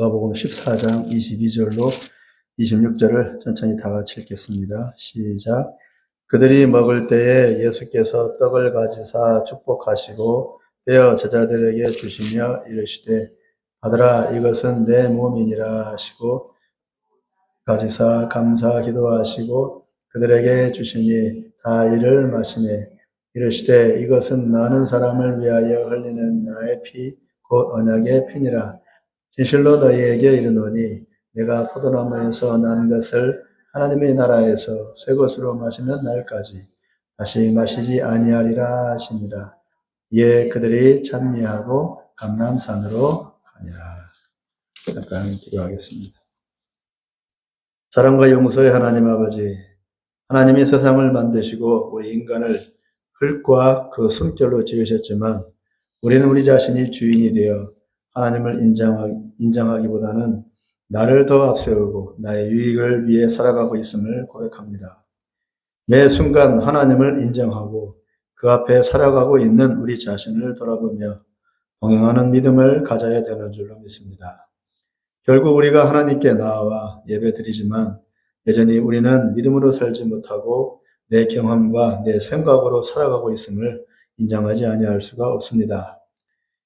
마가복음 14장 22절로 26절을 천천히 다 같이 읽겠습니다. 시작. 그들이 먹을 때에 예수께서 떡을 가지사 축복하시고 떼어 제자들에게 주시며 이르시되 받으라, 이것은 내 몸이니라 하시고 가지사 감사 기도하시고 그들에게 주시니 다 이를 마시매 이르시되 이것은 많은 사람을 위하여 흘리는 나의 피 곧 언약의 피니라. 진실로 너희에게 이르노니 내가 포도나무에서 난 것을 하나님의 나라에서 새 것으로 마시는 날까지 다시 마시지 아니하리라 하시니라. 이에 그들이 찬미하고 감람산으로 가니라. 잠깐 기도하겠습니다. 사랑과 용서의 하나님 아버지, 하나님이 세상을 만드시고 우리 인간을 흙과 그 숨결로 지으셨지만 우리는 우리 자신이 주인이 되어 하나님을 인정하기보다는 나를 더 앞세우고 나의 유익을 위해 살아가고 있음을 고백합니다. 매 순간 하나님을 인정하고 그 앞에 살아가고 있는 우리 자신을 돌아보며 동행하는 믿음을 가져야 되는 줄로 믿습니다. 결국 우리가 하나님께 나아와 예배드리지만 여전히 우리는 믿음으로 살지 못하고 내 경험과 내 생각으로 살아가고 있음을 인정하지 아니할 수가 없습니다.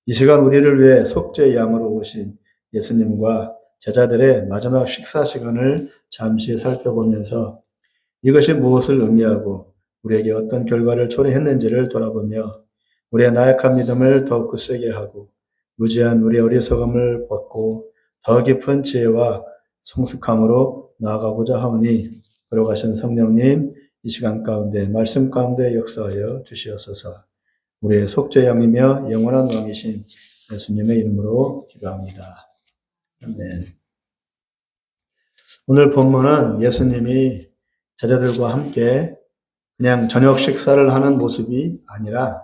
이 시간 우리를 위해 속죄의 양으로 오신 예수님과 제자들의 마지막 식사 시간을 잠시 살펴보면서 이것이 무엇을 의미하고 우리에게 어떤 결과를 초래했는지를 돌아보며 우리의 나약한 믿음을 더욱 굳세게 하고 무지한 우리의 어리석음을 벗고 더 깊은 지혜와 성숙함으로 나아가고자 하오니 걸어가신 성령님, 이 시간 가운데 말씀 가운데 역사하여 주시옵소서. 우리의 속죄 양이며 영원한 왕이신 예수님의 이름으로 기도합니다. 아멘. 오늘 본문은 예수님이 제자들과 함께 그냥 저녁 식사를 하는 모습이 아니라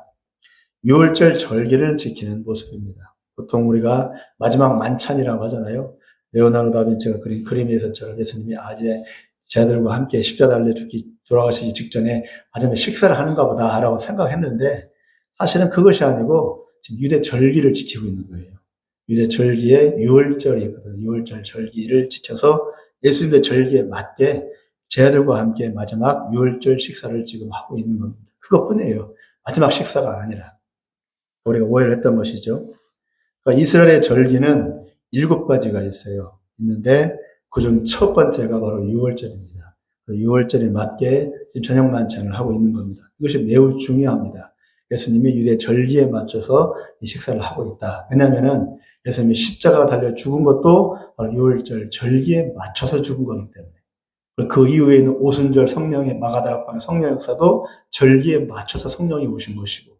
유월절 절기를 지키는 모습입니다. 보통 우리가 마지막 만찬이라고 하잖아요. 레오나르도 다빈치가 그린 그림에서처럼 예수님이 이제 제자들과 함께 십자가 달려 돌아가시기 직전에 마지막에 식사를 하는가 보다라고 생각했는데 사실은 그것이 아니고 지금 유대 절기를 지키고 있는 거예요. 유대 절기에 유월절이 있거든요. 유월절 절기를 지켜서 예수님의 절기에 맞게 제자들과 함께 마지막 유월절 식사를 지금 하고 있는 겁니다. 그것뿐이에요. 마지막 식사가 아니라. 우리가 오해를 했던 것이죠. 그러니까 이스라엘의 절기는 7가지가 있어요. 있는데 그중 첫 번째가 바로 유월절입니다. 유월절에 맞게 지금 저녁 만찬을 하고 있는 겁니다. 이것이 매우 중요합니다. 예수님이 유대 절기에 맞춰서 이 식사를 하고 있다. 왜냐하면 예수님이 십자가가 달려 죽은 것도 바로 유월절 절기에 맞춰서 죽은 거기 때문에. 그 이후에 있는 오순절 성령의 마가다락방 성령 역사도 절기에 맞춰서 성령이 오신 것이고,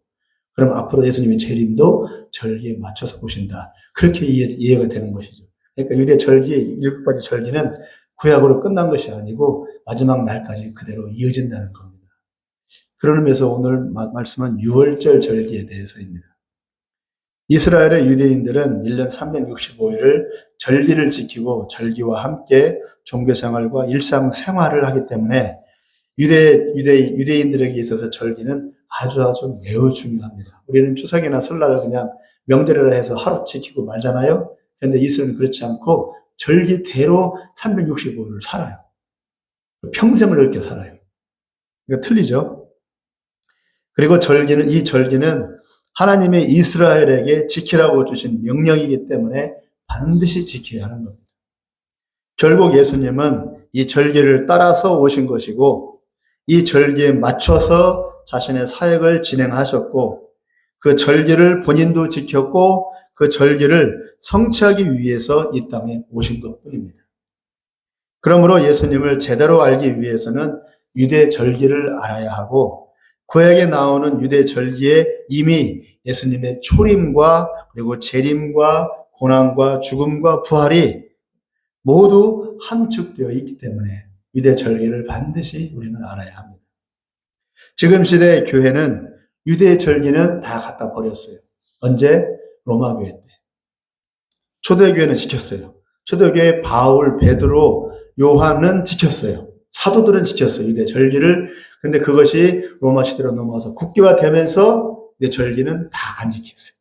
그럼 앞으로 예수님의 재림도 절기에 맞춰서 오신다. 그렇게 이해가 되는 것이죠. 그러니까 유대 절기의 7가지 절기는 구약으로 끝난 것이 아니고 마지막 날까지 그대로 이어진다는 겁니다. 그런 의미에서 오늘 말씀은 유월절 절기에 대해서입니다. 이스라엘의 유대인들은 1년 365일을 절기를 지키고 절기와 함께 종교생활과 일상생활을 하기 때문에 유대인들에게 있어서 절기는 아주 매우 중요합니다. 우리는 추석이나 설날을 그냥 명절이라 해서 하루 지키고 말잖아요. 그런데 이스라엘은 그렇지 않고 절기대로 365일을 살아요. 평생을 그렇게 살아요. 이거 틀리죠? 그리고 이 절기는 하나님의 이스라엘에게 지키라고 주신 명령이기 때문에 반드시 지켜야 하는 겁니다. 결국 예수님은 이 절기를 따라서 오신 것이고 이 절기에 맞춰서 자신의 사역을 진행하셨고 그 절기를 본인도 지켰고 그 절기를 성취하기 위해서 이 땅에 오신 것뿐입니다. 그러므로 예수님을 제대로 알기 위해서는 유대 절기를 알아야 하고 그에게 나오는 유대 절기에 이미 예수님의 초림과 그리고 재림과 고난과 죽음과 부활이 모두 함축되어 있기 때문에 유대 절기를 반드시 우리는 알아야 합니다. 지금 시대의 교회는 유대 절기는 다 갖다 버렸어요. 언제? 로마 교회 때. 초대교회는 지켰어요. 초대교회 바울, 베드로, 요한은 지켰어요. 사도들은 지켰어요. 유대 절기를. 근데 그것이 로마 시대로 넘어와서 국교화되면서 유대 절기는 다 안 지켰어요.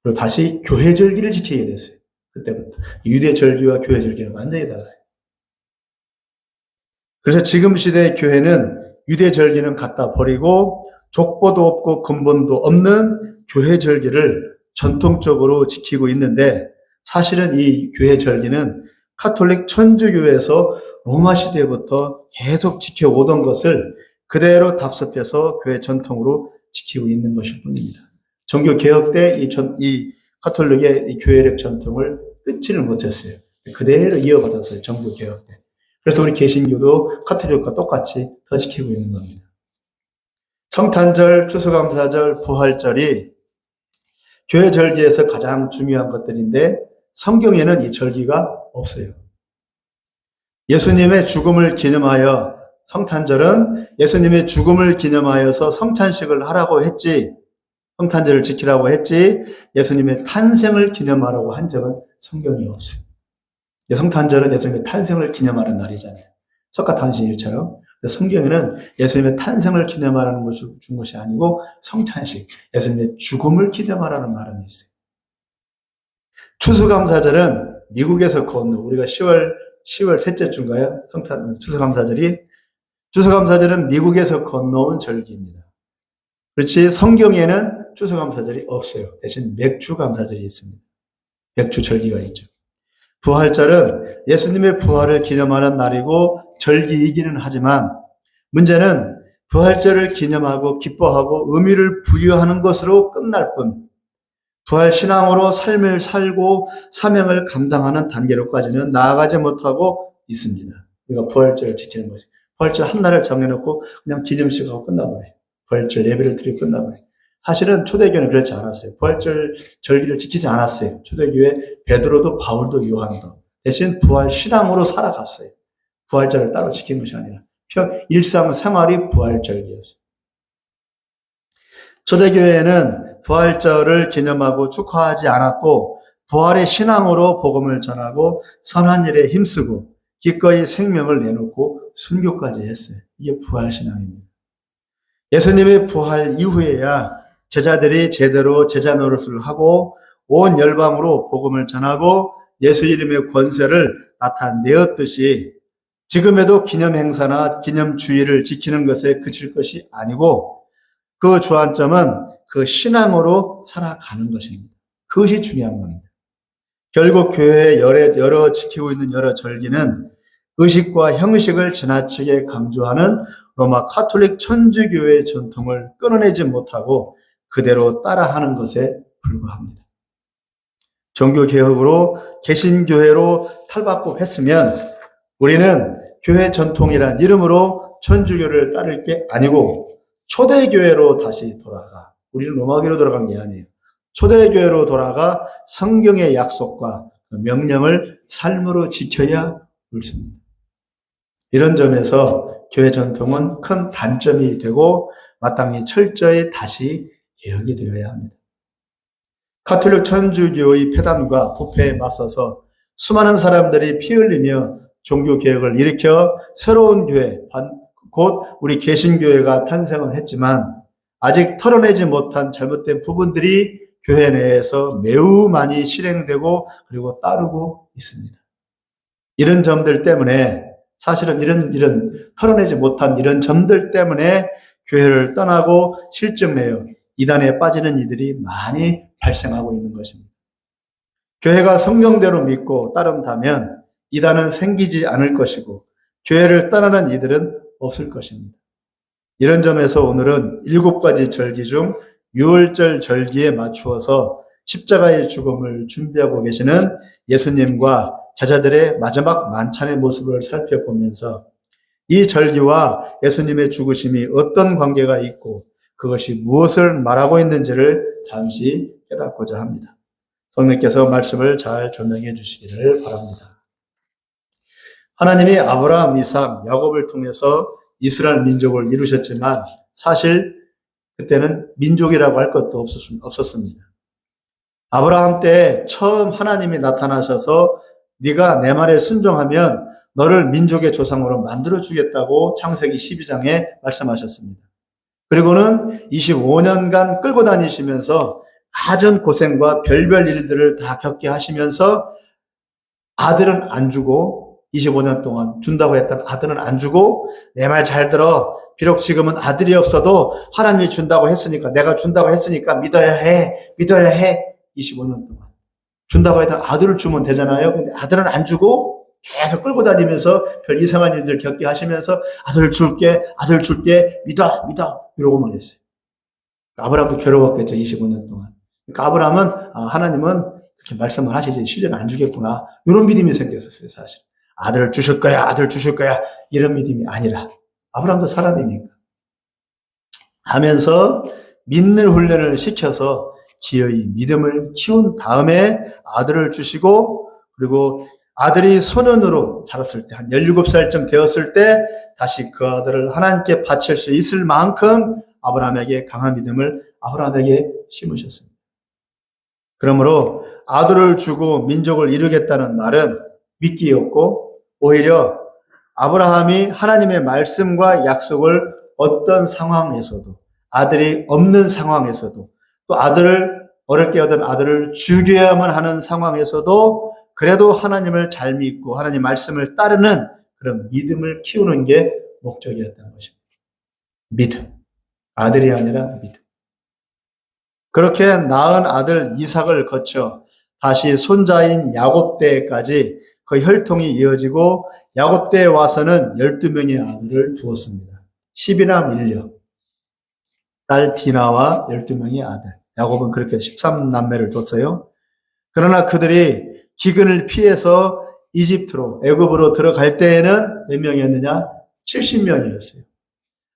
그리고 다시 교회 절기를 지키게 됐어요. 그때부터. 유대 절기와 교회 절기는 완전히 달라요. 그래서 지금 시대의 교회는 유대 절기는 갖다 버리고 족보도 없고 근본도 없는 교회 절기를 전통적으로 지키고 있는데, 사실은 이 교회 절기는 카톨릭 천주교에서 로마 시대부터 계속 지켜오던 것을 그대로 답습해서 교회 전통으로 지키고 있는 것일 뿐입니다. 종교 개혁 때 이 카톨릭의 이 교회력 전통을 끊지를 못했어요. 그대로 이어받았어요. 종교 개혁 때. 그래서 우리 개신교도 카톨릭과 똑같이 더 지키고 있는 겁니다. 성탄절, 추수감사절, 부활절이 교회 절기에서 가장 중요한 것들인데 성경에는 이 절기가 없어요. 예수님의 죽음을 기념하여, 성탄절은 예수님의 죽음을 기념하여서 성찬식을 하라고 했지, 성탄절을 지키라고 했지, 예수님의 탄생을 기념하라고 한 적은 성경이 없어요. 성탄절은 예수님의 탄생을 기념하는 날이잖아요. 석가탄신일처럼. 성경에는 예수님의 탄생을 기념하라는 것을 준 것이 아니고 성찬식, 예수님의 죽음을 기념하라는 말은 있어요. 추수감사절은 미국에서 건너, 우리가 10월 셋째 주인가요? 추수감사절은 미국에서 건너온 절기입니다. 그렇지, 성경에는 추수감사절이 없어요. 대신 맥주감사절이 있습니다. 맥주 절기가 있죠. 부활절은 예수님의 부활을 기념하는 날이고 절기이기는 하지만, 문제는 부활절을 기념하고 기뻐하고 의미를 부여하는 것으로 끝날 뿐, 부활 신앙으로 삶을 살고 사명을 감당하는 단계로까지는 나아가지 못하고 있습니다. 우리가 부활절을 지키는 것이, 부활절 한 날을 정해놓고 그냥 기념식하고 끝나버려요. 부활절 예배를 드리고 끝나버려요. 사실은 초대교회는 그렇지 않았어요. 부활절 절기를 지키지 않았어요. 초대교회 베드로도 바울도 요한도. 대신 부활 신앙으로 살아갔어요. 부활절을 따로 지킨 것이 아니라 일상 생활이 부활절기였어요. 초대교회에는 부활절을 기념하고 축하하지 않았고, 부활의 신앙으로 복음을 전하고 선한 일에 힘쓰고 기꺼이 생명을 내놓고 순교까지 했어요. 이게 부활 신앙입니다. 예수님의 부활 이후에야 제자들이 제대로 제자 노릇을 하고 온 열방으로 복음을 전하고 예수 이름의 권세를 나타내었듯이, 지금에도 기념 행사나 기념 주일을 지키는 것에 그칠 것이 아니고 그 주안점은 그 신앙으로 살아가는 것입니다. 그것이 중요한 겁니다. 결국 교회에 여러 지키고 있는 여러 절기는 의식과 형식을 지나치게 강조하는 로마 카톨릭 천주교의 전통을 끊어내지 못하고 그대로 따라하는 것에 불과합니다. 종교개혁으로 개신교회로 탈바꿈했으면 우리는 교회 전통이란 이름으로 천주교를 따를 게 아니고 초대교회로 다시 돌아가, 우리는 로마교회로 돌아간 게 아니에요. 초대교회로 돌아가 성경의 약속과 명령을 삶으로 지켜야 옳습니다. 이런 점에서 교회 전통은 큰 단점이 되고 마땅히 철저히 다시 개혁이 되어야 합니다. 카톨릭 천주교의 폐단과 부패에 맞서서 수많은 사람들이 피 흘리며 종교개혁을 일으켜 새로운 교회, 곧 우리 개신교회가 탄생을 했지만 아직 털어내지 못한 잘못된 부분들이 교회 내에서 매우 많이 실행되고 그리고 따르고 있습니다. 이런 점들 때문에, 사실은 이런 털어내지 못한 이런 점들 때문에 교회를 떠나고 실증내어 이단에 빠지는 이들이 많이 발생하고 있는 것입니다. 교회가 성경대로 믿고 따른다면 이단은 생기지 않을 것이고 교회를 떠나는 이들은 없을 것입니다. 이런 점에서 오늘은 7가지 절기 중 유월절 절기에 맞추어서 십자가의 죽음을 준비하고 계시는 예수님과 제자들의 마지막 만찬의 모습을 살펴보면서 이 절기와 예수님의 죽으심이 어떤 관계가 있고 그것이 무엇을 말하고 있는지를 잠시 깨닫고자 합니다. 성령께서 말씀을 잘 조명해 주시기를 바랍니다. 하나님이 아브라함, 이삭, 야곱을 통해서 이스라엘 민족을 이루셨지만 사실 그때는 민족이라고 할 것도 없었습니다. 아브라함 때 처음 하나님이 나타나셔서 네가 내 말에 순종하면 너를 민족의 조상으로 만들어주겠다고 창세기 12장에 말씀하셨습니다. 그리고는 25년간 끌고 다니시면서 가전 고생과 별별 일들을 다 겪게 하시면서 아들은 안 주고 25년 동안 준다고 했던 아들은 안 주고 내 말 잘 들어. 비록 지금은 아들이 없어도 하나님이 준다고 했으니까 내가 준다고 했으니까 믿어야 해. 믿어야 해. 25년 동안. 준다고 했던 아들을 주면 되잖아요. 근데 아들은 안 주고 계속 끌고 다니면서 별 이상한 일들 겪게 하시면서 아들 줄게, 믿어. 이러고만 했어요. 아브라함도 괴로웠겠죠, 25년 동안. 그러니까 아브라함은, 하나님은 그렇게 말씀을 하시지, 실제는 안 주겠구나. 이런 믿음이 생겼었어요, 사실. 아들 주실 거야. 이런 믿음이 아니라. 아브라함도 사람이니까. 하면서 믿는 훈련을 시켜서 기어이 믿음을 키운 다음에 아들을 주시고, 그리고 아들이 소년으로 자랐을 때, 한 17살쯤 되었을 때, 다시 그 아들을 하나님께 바칠 수 있을 만큼 아브라함에게 강한 믿음을 아브라함에게 심으셨습니다. 그러므로 아들을 주고 민족을 이루겠다는 말은 믿기였고, 오히려 아브라함이 하나님의 말씀과 약속을 어떤 상황에서도, 아들이 없는 상황에서도, 또 어렵게 얻은 아들을 죽여야만 하는 상황에서도 그래도 하나님을 잘 믿고 하나님 말씀을 따르는 그런 믿음을 키우는 게 목적이었다는 것입니다. 믿음. 아들이 아니라 믿음. 그렇게 낳은 아들 이삭을 거쳐 다시 손자인 야곱 때까지 그 혈통이 이어지고 야곱 때에 와서는 12명의 아들을 두었습니다. 10이남 1녀. 딸 디나와 12명의 아들. 야곱은 그렇게 13남매를 뒀어요. 그러나 그들이 기근을 피해서 이집트로, 애굽으로 들어갈 때에는 몇 명이었느냐? 70명이었어요.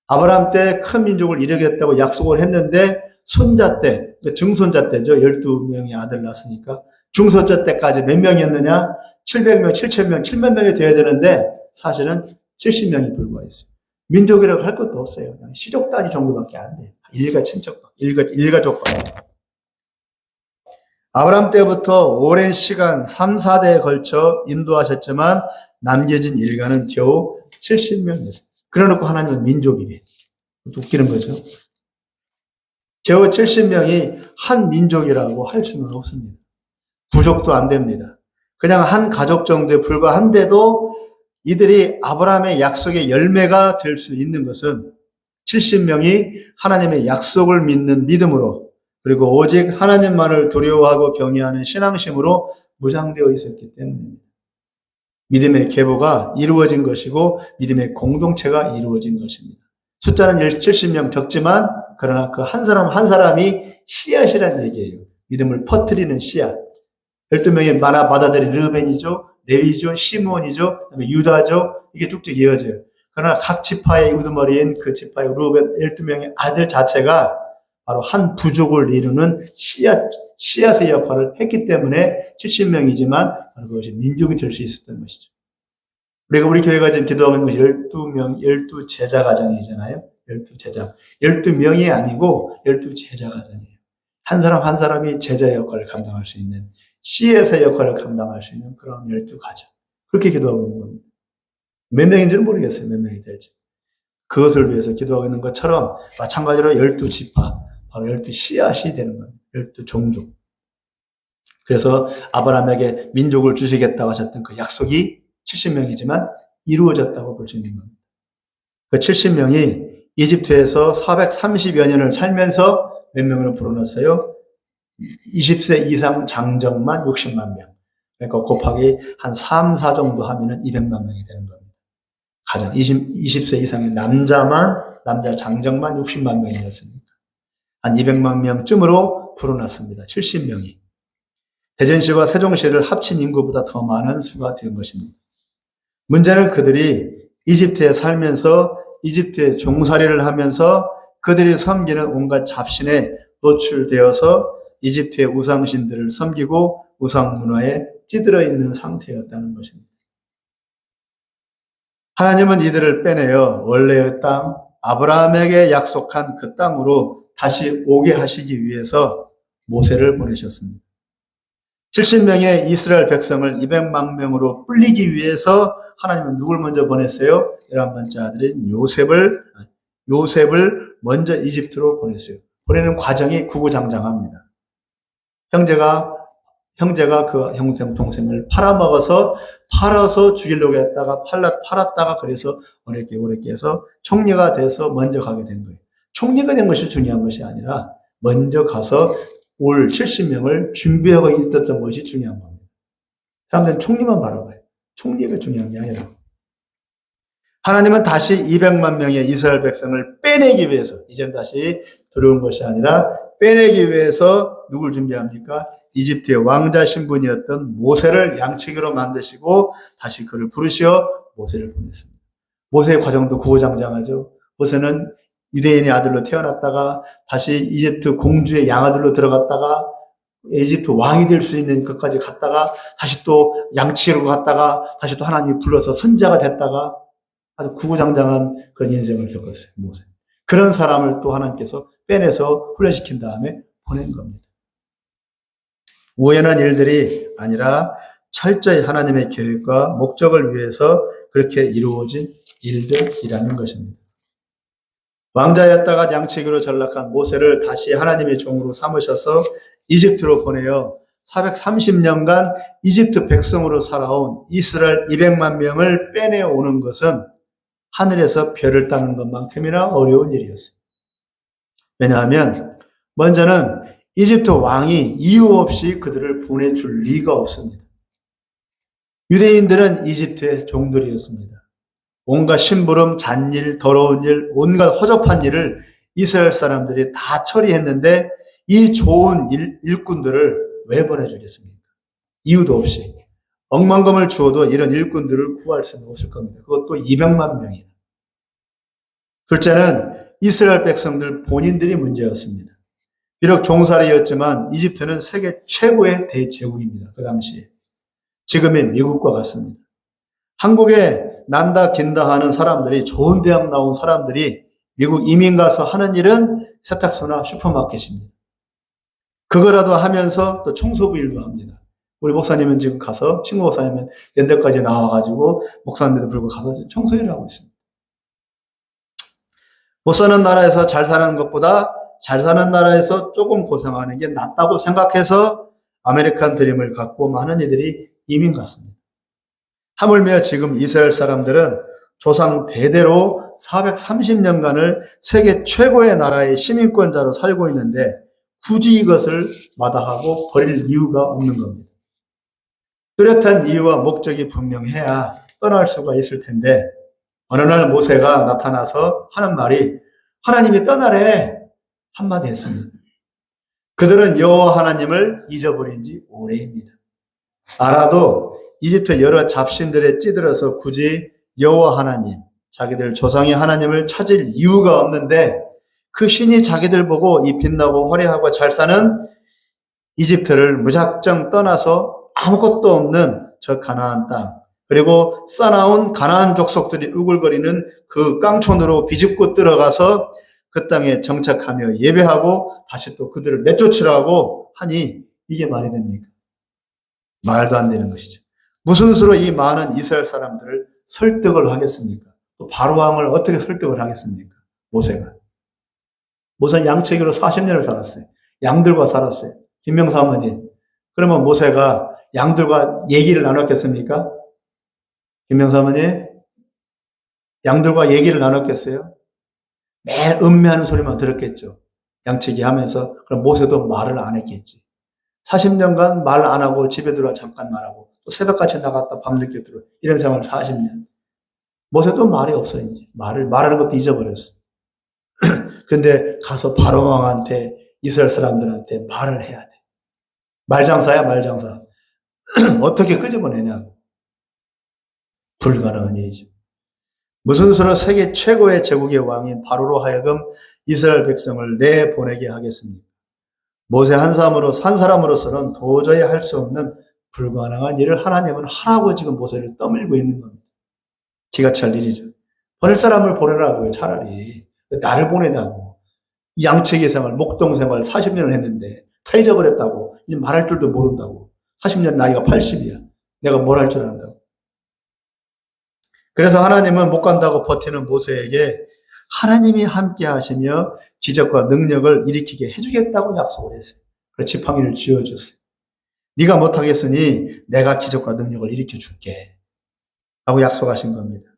아브라함 때 큰 민족을 이루겠다고 약속을 했는데 손자 때, 증손자 때죠. 12명의 아들 낳았으니까. 중손자 때까지 몇 명이었느냐? 700명, 7,000명, 7만 명이 돼야 되는데 사실은 70명이 불과했어요. 민족이라고 할 것도 없어요. 그냥 시족 단위 정도밖에 안 돼요. 일가족밖에. 아브라함 때부터 오랜 시간 3, 4대에 걸쳐 인도하셨지만 남겨진 일가는 겨우 70명이었어요. 그래놓고 하나님은 민족이래. 웃기는 거죠. 겨우 70명이 한 민족이라고 할 수는 없습니다. 부족도 안 됩니다. 그냥 한 가족 정도에 불과한데도 이들이 아브라함의 약속의 열매가 될 수 있는 것은 70명이 하나님의 약속을 믿는 믿음으로, 그리고 오직 하나님만을 두려워하고 경외하는 신앙심으로 무장되어 있었기 때문입니다. 믿음의 계보가 이루어진 것이고 믿음의 공동체가 이루어진 것입니다. 숫자는 70명 적지만 그러나 그 한 사람 한 사람이 씨앗이라는 얘기예요. 믿음을 퍼뜨리는 씨앗. 12명의 받아들인 르벤이죠, 레위죠, 시므온이죠, 그다음에 유다죠. 이게 쭉쭉 이어져요. 그러나 각 지파의 우두머리인 그 지파의 르벤 12명의 아들 자체가 바로 한 부족을 이루는 씨앗의 역할을 했기 때문에 70명이지만 그것이 민족이 될 수 있었던 것이죠. 우리 교회가 지금 기도하는 것이 12명, 12제자 가정이잖아요. 12제자. 12명이 아니고 12제자 가정이에요. 한 사람 한 사람이 제자의 역할을 감당할 수 있는, 씨앗의 역할을 감당할 수 있는 그런 12가정. 그렇게 기도하고 있는 겁니다. 몇 명인지는 모르겠어요. 몇 명이 될지. 그것을 위해서 기도하고 있는 것처럼 마찬가지로 12지파, 바로 12씨앗이 되는 겁니다. 12종족. 그래서 아브라함에게 민족을 주시겠다고 하셨던 그 약속이 70명이지만 이루어졌다고 볼 수 있는 겁니다. 그 70명이 이집트에서 430여 년을 살면서 몇 명으로 불어났어요? 20세 이상 장정만 60만 명. 그러니까 곱하기 한 3, 4 정도 하면은 200만 명이 되는 겁니다. 가장 20세 이상의 남자 장정만 60만 명이었으니까 한 200만 명쯤으로 불어났습니다. 70명이. 대전시와 세종시를 합친 인구보다 더 많은 수가 된 것입니다. 문제는 그들이 이집트에 살면서 이집트에 종살이를 하면서 그들이 섬기는 온갖 잡신에 노출되어서 이집트의 우상신들을 섬기고 우상 문화에 찌들어 있는 상태였다는 것입니다. 하나님은 이들을 빼내어 원래의 땅, 아브라함에게 약속한 그 땅으로 다시 오게 하시기 위해서 모세를 보내셨습니다. 70명의 이스라엘 백성을 200만 명으로 불리기 위해서 하나님은 누굴 먼저 보냈어요? 11번째 아들인 요셉을 먼저 이집트로 보냈어요. 보내는 과정이 구구장장합니다. 형제가 그 형제 동생을 팔아서 죽이려고 했다가 팔았다가 그래서 어렵게 해서 총리가 돼서 먼저 가게 된 거예요. 총리가 된 것이 중요한 것이 아니라 먼저 가서 올 70명을 준비하고 있었던 것이 중요한 겁니다. 사람들은 총리만 바라봐요. 총리가 중요한 게 아니라. 하나님은 다시 200만 명의 이스라엘 백성을 빼내기 위해서, 이제는 다시 들어온 것이 아니라 빼내기 위해서 누굴 준비합니까? 이집트의 왕자 신분이었던 모세를 양치기로 만드시고 다시 그를 부르시어 모세를 보냈습니다. 모세의 과정도 구구장장하죠. 모세는 유대인의 아들로 태어났다가 다시 이집트 공주의 양아들로 들어갔다가 이집트 왕이 될 수 있는 것까지 갔다가 다시 또 양치기로 갔다가 다시 또 하나님이 불러서 선자가 됐다가 아주 구구장장한 그런 인생을 겪었어요. 모세. 그런 사람을 또 하나님께서 빼내서 훈련시킨 다음에 보낸 겁니다. 우연한 일들이 아니라 철저히 하나님의 계획과 목적을 위해서 그렇게 이루어진 일들이라는 것입니다. 왕자였다가 양치기로 전락한 모세를 다시 하나님의 종으로 삼으셔서 이집트로 보내어 430년간 이집트 백성으로 살아온 이스라엘 200만 명을 빼내오는 것은 하늘에서 별을 따는 것만큼이나 어려운 일이었어요. 왜냐하면 먼저는 이집트 왕이 이유 없이 그들을 보내줄 리가 없습니다. 유대인들은 이집트의 종들이었습니다. 온갖 심부름, 잔일, 더러운 일, 온갖 허접한 일을 이스라엘 사람들이 다 처리했는데 이 좋은 일꾼들을 왜 보내주겠습니까? 이유도 없이. 억만금을 주어도 이런 일꾼들을 구할 수는 없을 겁니다. 그것도 200만 명이나. 둘째는 이스라엘 백성들 본인들이 문제였습니다. 비록 종살이였지만 이집트는 세계 최고의 대제국입니다. 그 당시에. 지금의 미국과 같습니다. 한국에 난다 긴다 하는 사람들이, 좋은 대학 나온 사람들이 미국 이민 가서 하는 일은 세탁소나 슈퍼마켓입니다. 그거라도 하면서 또 청소부 일도 합니다. 우리 목사님은 지금 가서, 친구 목사님은 연대까지 나와가지고 목사님들도 불고 가서 청소일을 하고 있습니다. 못 사는 나라에서 잘 사는 것보다 잘 사는 나라에서 조금 고생하는 게 낫다고 생각해서 아메리칸 드림을 갖고 많은 이들이 이민 갔습니다. 하물며 지금 이스라엘 사람들은 조상 대대로 430년간을 세계 최고의 나라의 시민권자로 살고 있는데 굳이 이것을 마다하고 버릴 이유가 없는 겁니다. 뚜렷한 이유와 목적이 분명해야 떠날 수가 있을 텐데 어느 날 모세가 나타나서 하는 말이 하나님이 떠나래 한마디 했습니다. 그들은 여호와 하나님을 잊어버린 지 오래입니다. 알아도 이집트 여러 잡신들에 찌들어서 굳이 여호와 하나님, 자기들 조상의 하나님을 찾을 이유가 없는데 그 신이 자기들 보고 이 빛나고 화려하고 잘 사는 이집트를 무작정 떠나서 아무것도 없는 저 가나안 땅, 그리고 싸나운 가나안 족속들이 우글거리는 그 깡촌으로 비집고 들어가서 그 땅에 정착하며 예배하고 다시 또 그들을 내쫓으라고 하니 이게 말이 됩니까? 말도 안 되는 것이죠. 무슨 수로 이 많은 이스라엘 사람들을 설득을 하겠습니까? 또 바로왕을 어떻게 설득을 하겠습니까? 모세는 양치기로 40년을 살았어요. 양들과 살았어요. 김명사 어머니. 그러면 모세가 양들과 얘기를 나눴겠습니까? 김명사 어머니? 양들과 얘기를 나눴겠어요? 매일 음미하는 소리만 들었겠죠. 양치기 하면서. 그럼 모세도 말을 안 했겠지. 40년간 말 안 하고 집에 들어와 잠깐 말하고 또 새벽같이 나갔다 밤늦게 들어 이런 생활을 40년. 모세도 말이 없어 이제. 말하는 것도 잊어버렸어. 근데 가서 바로왕한테 이스라엘 사람들한테 말을 해야 돼. 말장사야 말장사. 어떻게 끄집어내냐고. 불가능한 일이죠. 무슨 수로 세계 최고의 제국의 왕인 바로로 하여금 이스라엘 백성을 내보내게 하겠습니까? 모세 한 사람으로서는 도저히 할 수 없는 불가능한 일을 하나님은 하라고 지금 모세를 떠밀고 있는 겁니다. 기가 찰 일이죠. 보낼 사람을 보내라고요, 차라리. 나를 보내냐고. 양치기 생활, 목동 생활 40년을 했는데 다 잊어버렸다고. 이제 말할 줄도 모른다고. 40년 나이가 80이야. 내가 뭘 할 줄 안다고. 그래서 하나님은 못 간다고 버티는 모세에게 하나님이 함께 하시며 기적과 능력을 일으키게 해주겠다고 약속을 했어요. 그래서 지팡이를 쥐어줬어요. 네가 못하겠으니 내가 기적과 능력을 일으켜 줄게 하고 약속하신 겁니다.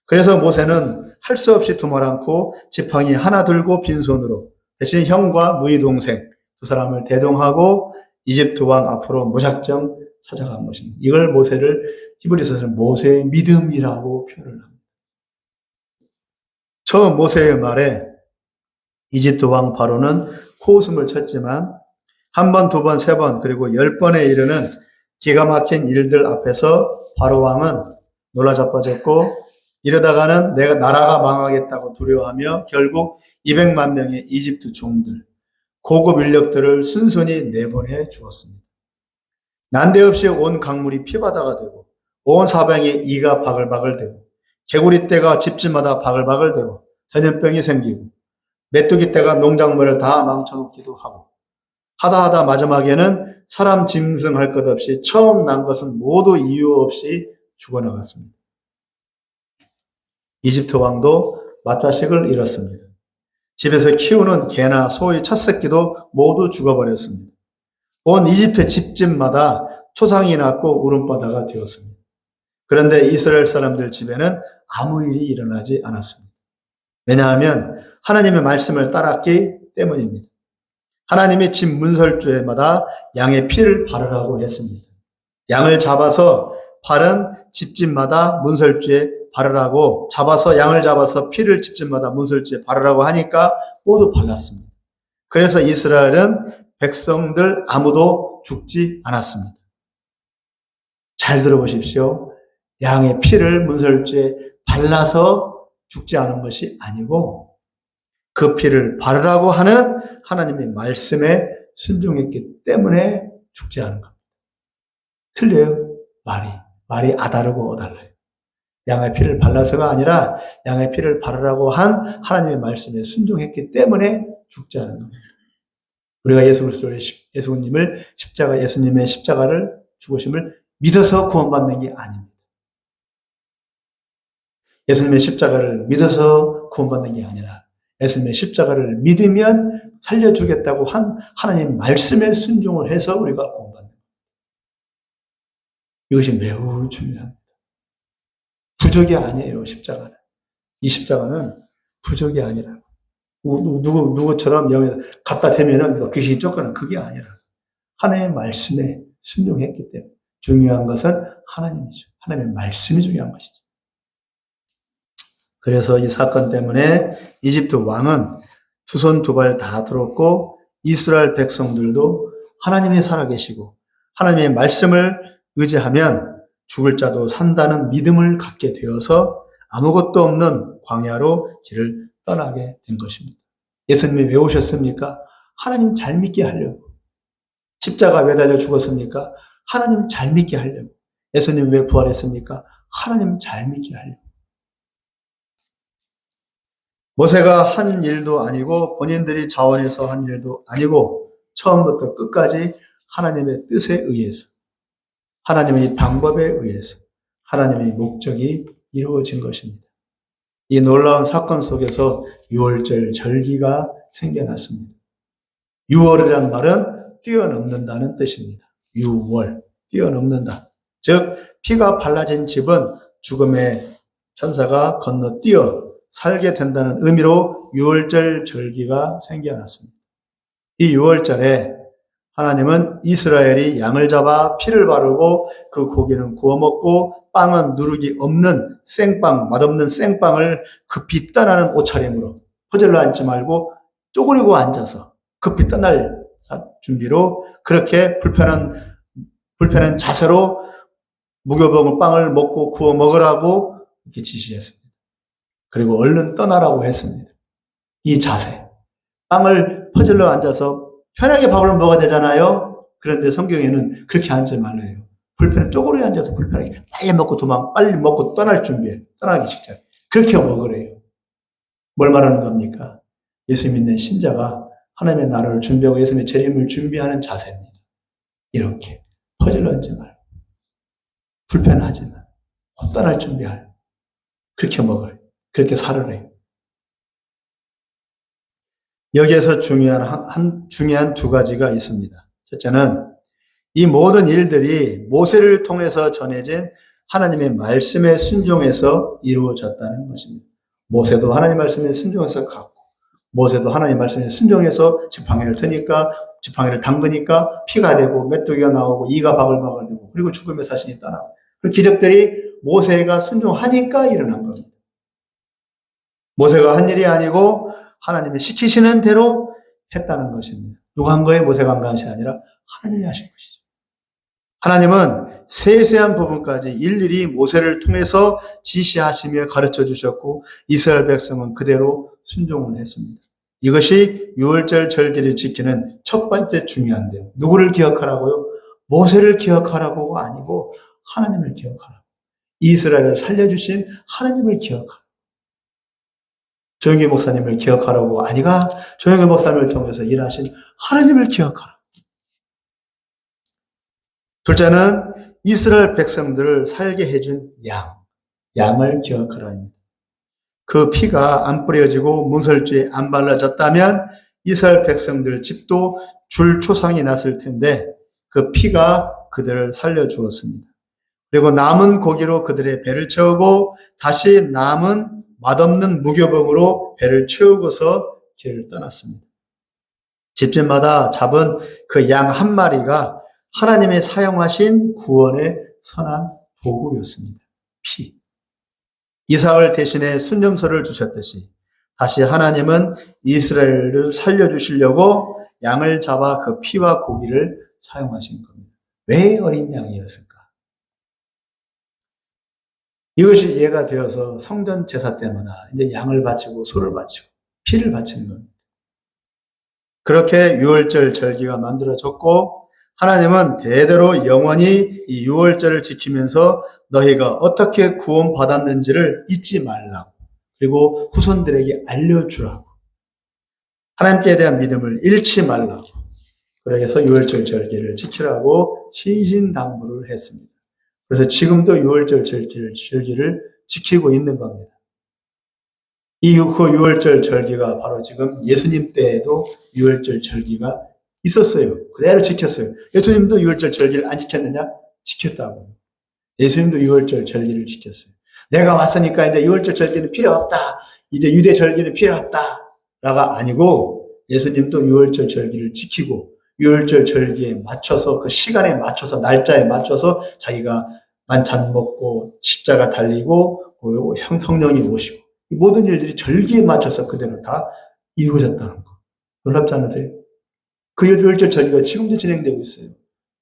그래서 모세는 할 수 없이 두말 않고 지팡이 하나 들고 빈손으로 대신 형과 누이 동생 두 사람을 대동하고 이집트 왕 앞으로 무작정 찾아간 것입니다. 이걸 모세를 히브리서에서는 모세의 믿음이라고 표현을 합니다. 처음 모세의 말에 이집트 왕 바로는 코웃음을 쳤지만 한 번, 두 번, 세 번, 그리고 10번에 이르는 기가 막힌 일들 앞에서 바로 왕은 놀라 자빠졌고 이러다가는 내가 나라가 망하겠다고 두려워하며 결국 200만 명의 이집트 종들, 고급 인력들을 순순히 내보내 주었습니다. 난데없이 온 강물이 피바다가 되고 온 사방에 이가 바글바글 되고 개구리 떼가 집집마다 바글바글 되고 전염병이 생기고 메뚜기 떼가 농작물을 다 망쳐놓기도 하고 하다 마지막에는 사람 짐승할 것 없이 처음 난 것은 모두 이유 없이 죽어나갔습니다. 이집트 왕도 맏자식을 잃었습니다. 집에서 키우는 개나 소의 첫 새끼도 모두 죽어버렸습니다. 온 이집트 집집마다 초상이 났고 울음바다가 되었습니다. 그런데 이스라엘 사람들 집에는 아무 일이 일어나지 않았습니다. 왜냐하면 하나님의 말씀을 따랐기 때문입니다. 하나님이 집 문설주에마다 양의 피를 바르라고 했습니다. 양을 잡아서 바른 집집마다 문설주에 바르라고 양을 잡아서 피를 집집마다 문설주에 바르라고 하니까 모두 발랐습니다. 그래서 이스라엘은 백성들 아무도 죽지 않았습니다. 잘 들어보십시오. 양의 피를 문설주에 발라서 죽지 않은 것이 아니고 그 피를 바르라고 하는 하나님의 말씀에 순종했기 때문에 죽지 않은 겁니다. 틀려요. 말이 아다르고 어달라요. 양의 피를 발라서가 아니라 양의 피를 바르라고 한 하나님의 말씀에 순종했기 때문에 죽지 않은 겁니다. 우리가 예수님의 십자가를 죽으심을 믿어서 구원받는 게 아닙니다. 예수님의 십자가를 믿어서 구원받는 게 아니라 예수님의 십자가를 믿으면 살려주겠다고 한 하나님 말씀에 순종을 해서 우리가 구원받는 겁니다. 이것이 매우 중요합니다. 부족이 아니에요, 십자가는. 이 십자가는 부족이 아니라 누구처럼 영에다 갖다 대면은 귀신이 쫓거나 그게 아니라 하나님의 말씀에 순종했기 때문에 중요한 것은 하나님이죠. 하나님의 말씀이 중요한 것이죠. 그래서 이 사건 때문에 이집트 왕은 두 손 두 발 다 들었고 이스라엘 백성들도 하나님이 살아계시고 하나님의 말씀을 의지하면 죽을 자도 산다는 믿음을 갖게 되어서 아무것도 없는 광야로 길을 떠나게 된 것입니다. 예수님이 왜 오셨습니까? 하나님 잘 믿게 하려고. 십자가 왜 달려 죽었습니까? 하나님 잘 믿게 하려고. 예수님 왜 부활했습니까? 하나님 잘 믿게 하려고. 모세가 한 일도 아니고 본인들이 자원해서 한 일도 아니고 처음부터 끝까지 하나님의 뜻에 의해서 하나님의 방법에 의해서 하나님의 목적이 이루어진 것입니다. 이 놀라운 사건 속에서 유월절 절기가 생겨났습니다. 유월이라는 말은 뛰어넘는다는 뜻입니다. 유월, 뛰어넘는다. 즉 피가 발라진 집은 죽음의 천사가 건너뛰어 살게 된다는 의미로 유월절 절기가 생겨났습니다. 이 유월절에 하나님은 이스라엘이 양을 잡아 피를 바르고 그 고기는 구워 먹고 빵은 누룩이 없는 생빵, 맛없는 생빵을 급히 떠나는 옷차림으로 퍼질러 앉지 말고 쪼그리고 앉아서 급히 떠날 준비로 그렇게 불편한 자세로 무교병 빵을 먹고 구워 먹으라고 이렇게 지시했습니다. 그리고 얼른 떠나라고 했습니다. 이 자세. 빵을 퍼질러 앉아서 편하게 밥을 먹어야 되잖아요. 그런데 성경에는 그렇게 앉지 말래요. 쪼그려 앉아서 불편하게 빨리 먹고 떠날 준비해. 떠나기 직전. 그렇게 먹으래요. 뭘 말하는 겁니까? 예수 믿는 신자가 하나님의 나라를 준비하고 예수님의 재림을 준비하는 자세입니다. 이렇게 퍼질러 앉지 말고 불편하지만 떠날 준비할 그렇게 먹어요. 그렇게 살으래요. 여기에서 중요한 두 가지가 있습니다. 첫째는 이 모든 일들이 모세를 통해서 전해진 하나님의 말씀에 순종해서 이루어졌다는 것입니다. 모세도 하나님 말씀에 순종해서 갔고, 모세도 하나님 말씀에 순종해서 지팡이를 드니까, 지팡이를 담그니까 피가 되고 메뚜기가 나오고 이가 바글바글 되고 그리고 죽음의 사신이 떠나고, 그 기적들이 모세가 순종하니까 일어난 겁니다. 모세가 한 일이 아니고 하나님이 시키시는 대로 했다는 것입니다. 누가 한 거예요? 모세가 한 것이 아니라 하나님이 하신 것이죠. 하나님은 세세한 부분까지 일일이 모세를 통해서 지시하시며 가르쳐 주셨고 이스라엘 백성은 그대로 순종을 했습니다. 이것이 유월절 절기를 지키는 첫 번째 중요한데요. 누구를 기억하라고요? 모세를 기억하라고가 아니고 하나님을 기억하라고. 이스라엘을 살려주신 하나님을 기억하라고. 조영기 목사님을 기억하라고 아니가 조영기 목사님을 통해서 일하신 하나님을 기억하라. 둘째는 이스라엘 백성들을 살게 해준 양을 기억하라입니다. 그 피가 안 뿌려지고 문설주에 안 발라졌다면 이스라엘 백성들 집도 줄 초상이 났을 텐데 그 피가 그들을 살려주었습니다. 그리고 남은 고기로 그들의 배를 채우고 다시 남은 맛없는 무교병으로 배를 채우고서 길을 떠났습니다. 집집마다 잡은 그 양 한 마리가 하나님의 사용하신 구원의 선한 도구였습니다. 피. 이삭을 대신해 순념서를 주셨듯이 다시 하나님은 이스라엘을 살려주시려고 양을 잡아 그 피와 고기를 사용하신 겁니다. 왜 어린 양이었을까? 이것이 이해가 되어서 성전 제사 때마다 이제 양을 바치고 소를 바치고 피를 바치는 겁니다. 그렇게 유월절 절기가 만들어졌고 하나님은 대대로 영원히 이 유월절을 지키면서 너희가 어떻게 구원받았는지를 잊지 말라고, 그리고 후손들에게 알려주라고, 하나님께 대한 믿음을 잃지 말라고, 그래서 유월절 절기를 지키라고 신신당부를 했습니다. 그래서 지금도 유월절 절기를 지키고 있는 겁니다. 그 유월절 절기가 바로 지금 예수님 때에도 유월절 절기가 있었어요. 그대로 지켰어요. 예수님도 유월절 절기를 안 지켰느냐? 지켰다고요. 예수님도 유월절 절기를 지켰어요. 내가 왔으니까 이제 유월절 절기는 필요 없다. 이제 유대 절기는 필요 없다. 라가 아니고 예수님도 유월절 절기를 지키고 유월절 절기에 맞춰서 그 시간에 맞춰서 날짜에 맞춰서 자기가 만찬 먹고 십자가 달리고 성령이 오시고 이 모든 일들이 절기에 맞춰서 그대로 다 이루어졌다는 거. 놀랍지 않으세요? 그 유월절 절기가 지금도 진행되고 있어요.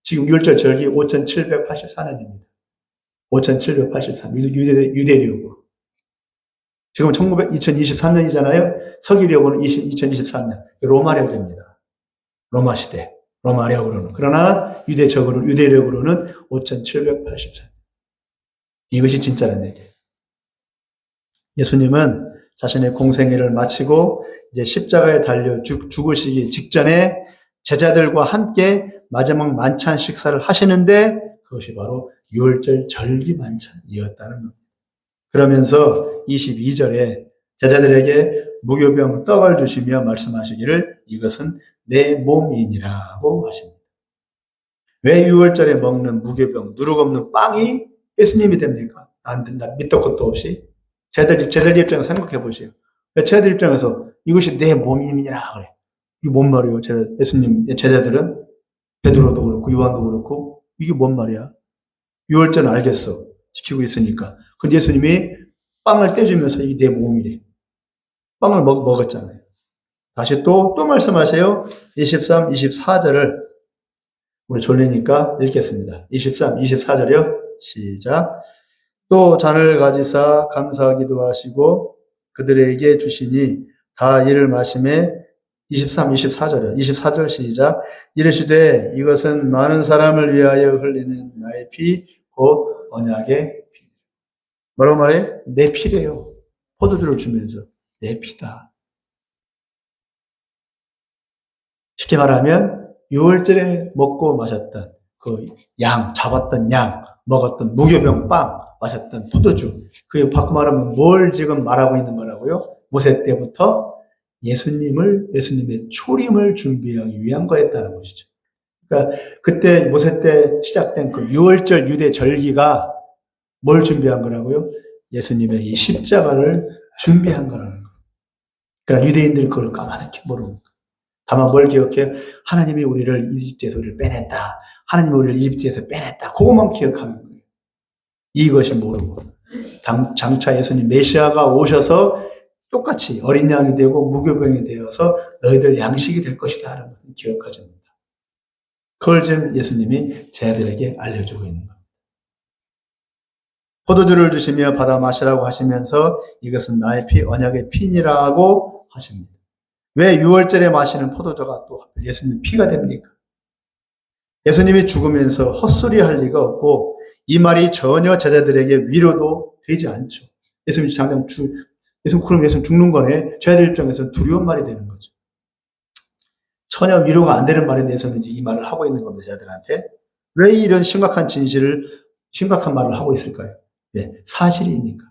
지금 유월절 절기 5784년입니다. 5784. 유대력으로. 지금 2023년이잖아요. 석유력으로는 2023년. 로마력입니다. 로마 시대. 로마력으로는. 그러나 유대력으로는 5784. 이것이 진짜라는 얘기예요. 예수님은 자신의 공생애를 마치고 이제 십자가에 달려 죽으시기 직전에 제자들과 함께 마지막 만찬 식사를 하시는데 그것이 바로 유월절 절기 만찬이었다는 겁니다. 그러면서 22절에 제자들에게 무교병 떡을 주시며 말씀하시기를 이것은 내 몸이니라고 하십니다. 왜 유월절에 먹는 무교병, 누룩 없는 빵이 예수님이 됩니까? 안 된다. 밑도 끝도 없이. 제자들 입장에서 생각해 보세요. 제자들 입장에서 이것이 내 몸이니라 그래. 이게 뭔 말이에요? 예수님, 제자들은 베드로도 그렇고 요한도 그렇고 이게 뭔 말이야? 유월절은 알겠어. 지키고 있으니까. 근데 예수님이 빵을 떼주면서 이게 내 몸이래. 빵을 먹었잖아요. 다시 또 말씀하세요. 23, 24절을 우리 졸리니까 읽겠습니다. 23, 24절이요. 시작. 또 잔을 가지사 감사하기도 하시고 그들에게 주시니 다 이를 마시매 23, 24절이요. 24절 시작. 이르시되 이것은 많은 사람을 위하여 흘리는 나의 피, 곧 언약의 피. 뭐라고 말해? 내 피래요. 포도주를 주면서 내 피다. 쉽게 말하면 유월절에 먹고 마셨던 그 양, 잡았던 양, 먹었던 무교병 빵, 마셨던 포도주. 그게 바꿔 말하면 뭘 지금 말하고 있는 거라고요? 모세 때부터 예수님의 초림을 준비하기 위한 거였다는 것이죠. 그러니까 그때 모세 때 시작된 그 유월절 유대 절기가 뭘 준비한 거라고요? 예수님의 이 십자가를 준비한 거라는 거예요. 그러나 유대인들은 그걸 까맣게 모르는 거예요. 다만 뭘 기억해요? 하나님이 우리를 이집트에서 우리를 빼냈다. 하나님이 우리를 이집트에서 빼냈다. 그것만 기억하는 거예요. 이것이 모르고. 장차 예수님 메시아가 오셔서 똑같이 어린 양이 되고 무교병이 되어서 너희들 양식이 될 것이다 하는 것을 기억하지 못합니다. 그걸 지금 예수님이 제자들에게 알려주고 있는 겁니다. 포도주를 주시며 받아 마시라고 하시면서 이것은 나의 피, 언약의 피니라고 하십니다. 왜 6월절에 마시는 포도주가 또 예수님 피가 됩니까? 예수님이 죽으면서 헛소리 할 리가 없고 이 말이 전혀 제자들에게 위로도 되지 않죠. 예수님 그럼 예수님 죽는 거네. 제자들 입장에서는 두려운 말이 되는 거죠. 전혀 위로가 안 되는 말인데 예수님이 이 말을 하고 있는 겁니다. 제자들한테. 왜 이런 심각한 말을 하고 있을까요? 네, 사실이니까.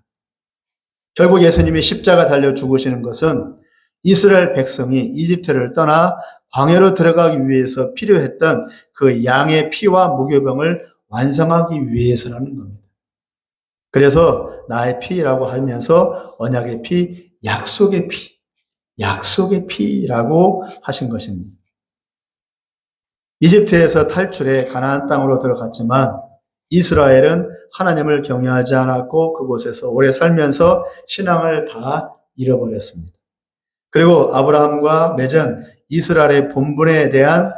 결국 예수님이 십자가 달려 죽으시는 것은 이스라엘 백성이 이집트를 떠나 광야로 들어가기 위해서 필요했던 그 양의 피와 무교병을 완성하기 위해서라는 겁니다. 그래서 나의 피라고 하면서 언약의 피, 약속의 피라고 하신 것입니다. 이집트에서 탈출해 가나안 땅으로 들어갔지만 이스라엘은 하나님을 경외하지 않았고 그곳에서 오래 살면서 신앙을 다 잃어버렸습니다. 그리고 아브라함과 맺은 이스라엘의 본분에 대한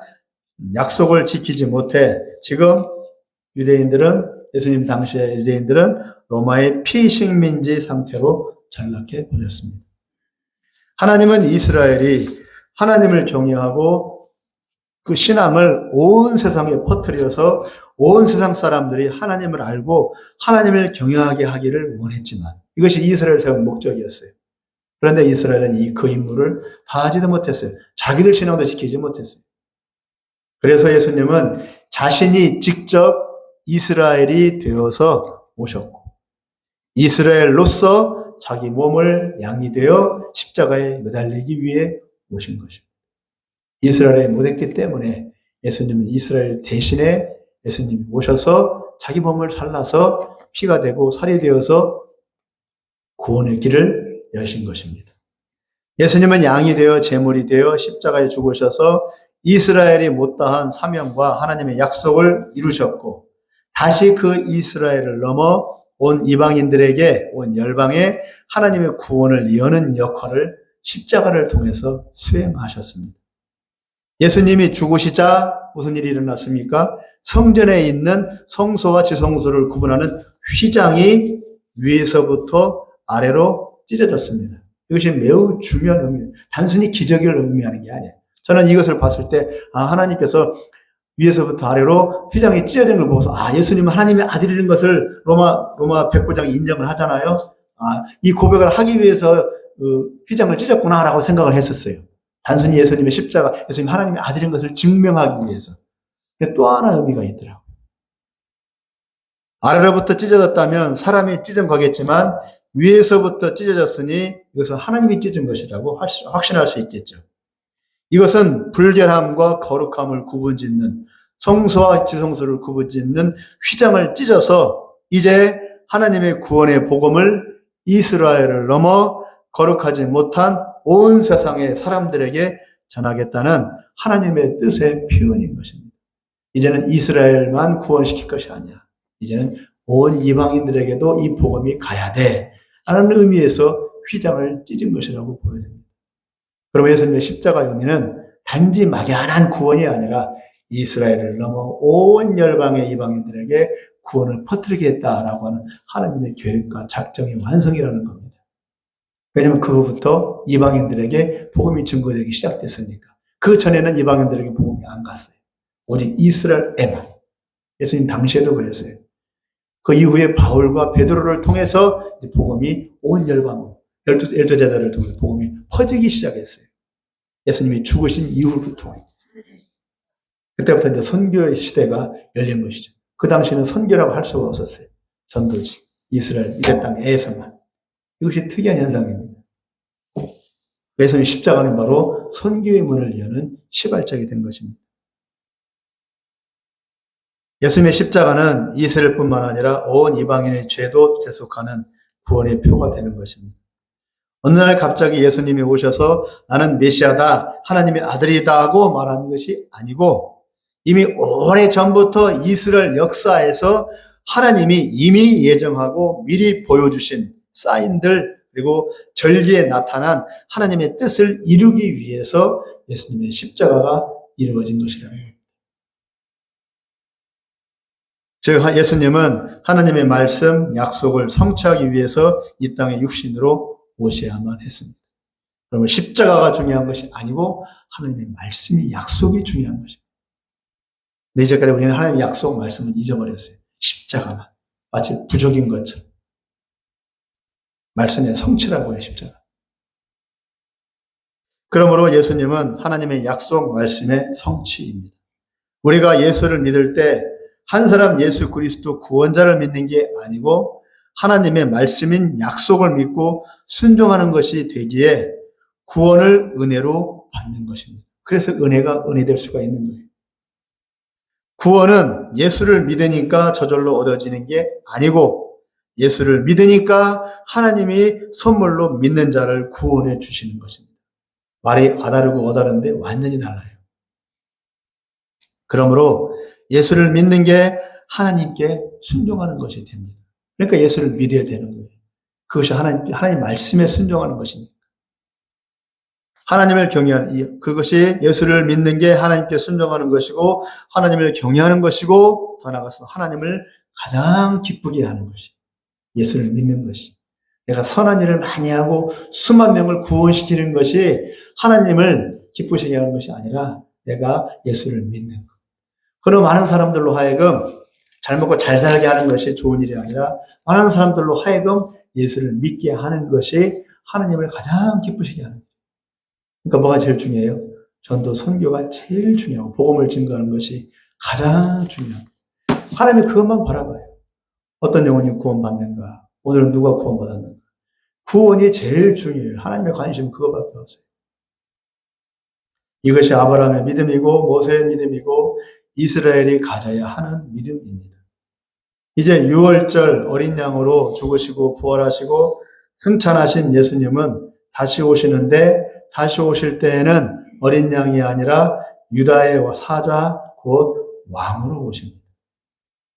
약속을 지키지 못해 지금 예수님 당시의 유대인들은 로마의 피식민지 상태로 전락해 버렸습니다. 하나님은 이스라엘이 하나님을 경외하고 그 신앙을 온 세상에 퍼뜨려서 온 세상 사람들이 하나님을 알고 하나님을 경외하게 하기를 원했지만 이것이 이스라엘 세운 목적이었어요. 그런데 이스라엘은 그 임무를 다하지도 못했어요. 자기들 신앙도 지키지 못했어요. 그래서 예수님은 자신이 직접 이스라엘이 되어서 오셨고 이스라엘로서 자기 몸을 양이 되어 십자가에 매달리기 위해 오신 것입니다. 이스라엘에 못했기 때문에 예수님은 이스라엘 대신에 예수님이 오셔서 자기 몸을 잘라서 피가 되고 살이 되어서 구원의 길을 여신 것입니다. 예수님은 양이 되어 제물이 되어 십자가에 죽으셔서 이스라엘이 못다한 사명과 하나님의 약속을 이루셨고 다시 그 이스라엘을 넘어 온 이방인들에게 온 열방에 하나님의 구원을 여는 역할을 십자가를 통해서 수행하셨습니다. 예수님이 죽으시자 무슨 일이 일어났습니까? 성전에 있는 성소와 지성소를 구분하는 휘장이 위에서부터 아래로 찢어졌습니다. 이것이 매우 중요한 의미입니다. 단순히 기적을 의미하는 게 아니에요. 저는 이것을 봤을 때 하나님께서 위에서부터 아래로 휘장이 찢어진 걸 보고서 예수님은 하나님의 아들이라는 것을 로마 백부장이 인정을 하잖아요. 이 고백을 하기 위해서 휘장을 찢었구나라고 생각을 했었어요. 단순히 예수님의 십자가, 예수님 하나님의 아들인 것을 증명하기 위해서. 또 하나 의미가 있더라고요. 아래로부터 찢어졌다면 사람이 찢은 거겠지만 위에서부터 찢어졌으니 이것은 하나님이 찢은 것이라고 확신할 수 있겠죠. 이것은 불결함과 거룩함을 구분짓는 성소와 지성소를 구분짓는 휘장을 찢어서 이제 하나님의 구원의 복음을 이스라엘을 넘어 거룩하지 못한 온 세상의 사람들에게 전하겠다는 하나님의 뜻의 표현인 것입니다. 이제는 이스라엘만 구원시킬 것이 아니야. 이제는 온 이방인들에게도 이 복음이 가야 돼. 라는 의미에서 휘장을 찢은 것이라고 보여집니다. 그럼 예수님의 십자가 의미는 단지 막연한 구원이 아니라 이스라엘을 넘어 온 열방의 이방인들에게 구원을 퍼뜨리겠다라고 하는 하나님의 계획과 작정의 완성이라는 겁니다. 왜냐하면 그로부터 이방인들에게 복음이 증거되기 시작됐으니까. 그 전에는 이방인들에게 복음이 안 갔어요. 오직 이스라엘에만. 예수님 당시에도 그랬어요. 그 이후에 바울과 베드로를 통해서 복음이 온 열방으로, 열두 제자들을 통해서 복음이 퍼지기 시작했어요. 예수님이 죽으신 이후부터. 그때부터 이제 선교의 시대가 열린 것이죠. 그 당시에는 선교라고 할 수가 없었어요. 전도지, 이스라엘, 유대 땅에서만. 이것이 특이한 현상입니다. 예수님 십자가는 바로 선교의 문을 여는 시발장이 된 것입니다. 예수님의 십자가는 이스라엘뿐만 아니라 온 이방인의 죄도 대속하는 구원의 표가 되는 것입니다. 어느 날 갑자기 예수님이 오셔서 나는 메시아다, 하나님의 아들이다 하고 말하는 것이 아니고 이미 오래전부터 이스라엘 역사에서 하나님이 이미 예정하고 미리 보여주신 사인들 그리고 절기에 나타난 하나님의 뜻을 이루기 위해서 예수님의 십자가가 이루어진 것이라는 겁니다. 즉 예수님은 하나님의 말씀, 약속을 성취하기 위해서 이 땅에 육신으로 오셔야만 했습니다. 그러면 십자가가 중요한 것이 아니고 하나님의 말씀이 약속이 중요한 것입니다. 근데 이제까지 우리는 하나님의 약속 말씀을 잊어버렸어요. 십자가만. 마치 부족인 것처럼. 말씀의 성취라고 해요, 십자가. 그러므로 예수님은 하나님의 약속 말씀의 성취입니다. 우리가 예수를 믿을 때 한 사람 예수 그리스도 구원자를 믿는 게 아니고 하나님의 말씀인 약속을 믿고 순종하는 것이 되기에 구원을 은혜로 받는 것입니다. 그래서 은혜가 은혜될 수가 있는 거예요. 구원은 예수를 믿으니까 저절로 얻어지는 게 아니고 예수를 믿으니까 하나님이 선물로 믿는 자를 구원해 주시는 것입니다. 말이 아다르고 어다른데 완전히 달라요. 그러므로 예수를 믿는 게 하나님께 순종하는 것이 됩니다. 그러니까 예수를 믿어야 되는 거예요. 그것이 하나님 말씀에 순종하는 것입니다. 하나님을 경외하는, 그것이 예수를 믿는 게 하나님께 순종하는 것이고, 하나님을 경외하는 것이고, 더 나아가서 하나님을 가장 기쁘게 하는 것이, 예수를 믿는 것이. 내가 선한 일을 많이 하고 수만 명을 구원시키는 것이 하나님을 기쁘시게 하는 것이 아니라 내가 예수를 믿는 것. 그런 많은 사람들로 하여금 잘 먹고 잘 살게 하는 것이 좋은 일이 아니라 많은 사람들로 하여금 예수를 믿게 하는 것이 하나님을 가장 기쁘시게 하는 거예요. 그러니까 뭐가 제일 중요해요? 전도 선교가 제일 중요하고 복음을 증거하는 것이 가장 중요합니다. 하나님이 그것만 바라봐요. 어떤 영혼이 구원받는가? 오늘은 누가 구원받았는가? 구원이 제일 중요해요. 하나님의 관심은 그것밖에 없어요. 이것이 아브라함의 믿음이고 모세의 믿음이고 이스라엘이 가져야 하는 믿음입니다. 이제 6월절 어린 양으로 죽으시고 부활하시고 승천하신 예수님은 다시 오시는데 다시 오실 때에는 어린 양이 아니라 유다의 사자 곧 왕으로 오십니다.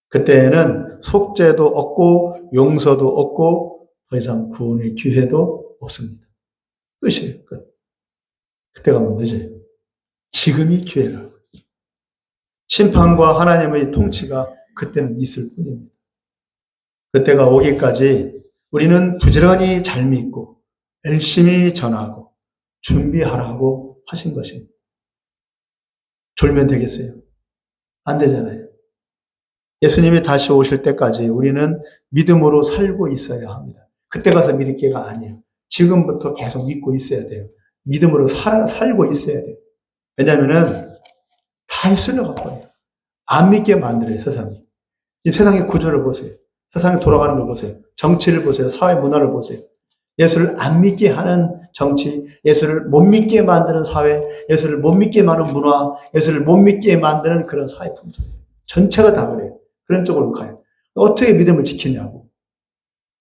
그때에는 속죄도 없고 용서도 없고 더 이상 구원의 기회도 없습니다. 끝이에요. 끝. 그때 가면 늦어요. 지금이 기회라고. 심판과 하나님의 통치가 그때는 있을 뿐입니다. 그때가 오기까지 우리는 부지런히 잘 믿고 열심히 전하고 준비하라고 하신 것입니다. 졸면 되겠어요? 안 되잖아요. 예수님이 다시 오실 때까지 우리는 믿음으로 살고 있어야 합니다. 그때 가서 믿을 게가 아니에요. 지금부터 계속 믿고 있어야 돼요. 믿음으로 살고 있어야 돼요. 왜냐하면 다 휩쓸려 가버려요. 안 믿게 만들어요, 세상이. 지금 세상의 구조를 보세요. 세상이 돌아가는 걸 보세요. 정치를 보세요. 사회 문화를 보세요. 예수를 안 믿게 하는 정치, 예수를 못 믿게 만드는 사회, 예수를 못 믿게 만드는 문화, 예수를 못 믿게 만드는 그런 사회 풍토. 전체가 다 그래요. 그런 쪽으로 가요. 어떻게 믿음을 지키냐고.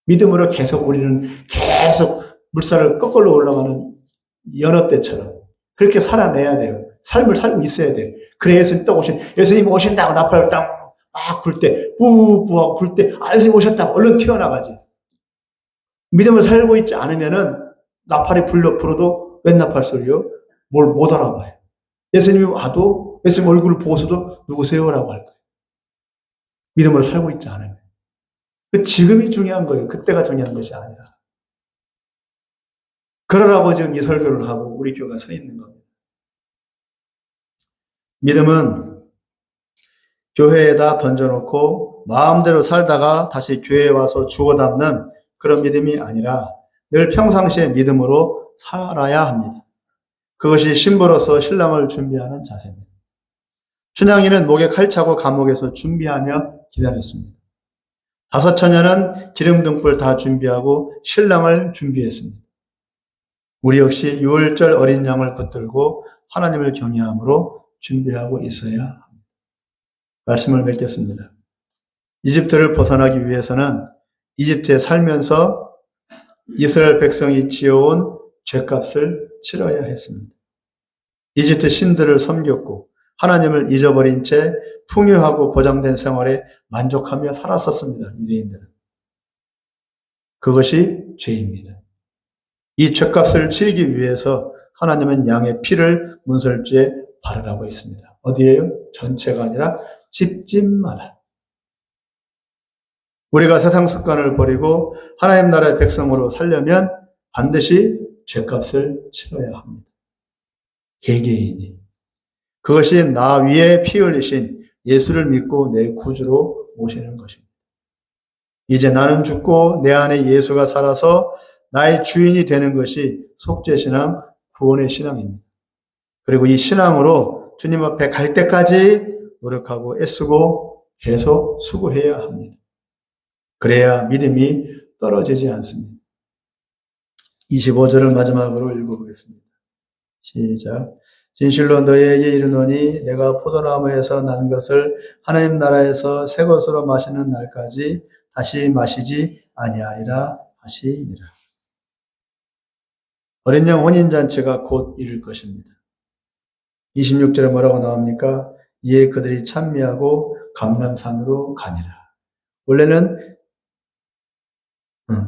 믿음으로 계속 우리는 계속 물살을 거꾸로 올라가는 연어떼처럼 그렇게 살아내야 돼요. 삶을 살고 있어야 돼요. 그래 예수님 또 예수님 오신다고 나팔을 딱 막 불 때, 뿌뿌하고 불 때, 예수님 오셨다고 얼른 튀어나가지. 믿음을 살고 있지 않으면은 나팔이 불어도 웬 나팔 소리요? 뭘 못 알아봐요. 예수님이 와도 예수님 얼굴을 보고서도 누구세요라고 할 거예요. 믿음을 살고 있지 않으면. 지금이 중요한 거예요. 그때가 중요한 것이 아니라. 그러라고 지금 이 설교를 하고 우리 교회가 서 있는 겁니다. 믿음은 교회에다 던져놓고 마음대로 살다가 다시 교회에 와서 주워 담는 그런 믿음이 아니라 늘 평상시에 믿음으로 살아야 합니다. 그것이 신부로서 신랑을 준비하는 자세입니다. 춘향이는 목에 칼 차고 감옥에서 준비하며 기다렸습니다. 다섯 처녀는 기름 등불 다 준비하고 신랑을 준비했습니다. 우리 역시 유월절 어린 양을 붙들고 하나님을 경외함으로 준비하고 있어야 합니다. 말씀을 맺겠습니다. 이집트를 벗어나기 위해서는 이집트에 살면서 이스라엘 백성이 지어온 죄값을 치러야 했습니다. 이집트 신들을 섬겼고 하나님을 잊어버린 채 풍요하고 보장된 생활에 만족하며 살았었습니다. 유대인들은. 그것이 죄입니다. 이 죄값을 치르기 위해서 하나님은 양의 피를 문설주에 바르라고 했습니다. 어디에요? 전체가 아니라 집집마다. 우리가 세상 습관을 버리고 하나님 나라의 백성으로 살려면 반드시 죄값을 치러야 합니다. 개개인이. 그것이 나 위에 피 흘리신 예수를 믿고 내 구주로 모시는 것입니다. 이제 나는 죽고 내 안에 예수가 살아서 나의 주인이 되는 것이 속죄신앙, 구원의 신앙입니다. 그리고 이 신앙으로 주님 앞에 갈 때까지 노력하고 애쓰고 계속 수고해야 합니다. 그래야 믿음이 떨어지지 않습니다. 25절을 마지막으로 읽어보겠습니다. 시작. 진실로 너희에게 이르노니 내가 포도나무에서 난 것을 하나님 나라에서 새 것으로 마시는 날까지 다시 마시지 아니하리라 하시니라. 어린 양 혼인잔치가 곧 이룰 것입니다. 26절에 뭐라고 나옵니까? 이에 그들이 찬미하고 감람산으로 가니라. 원래는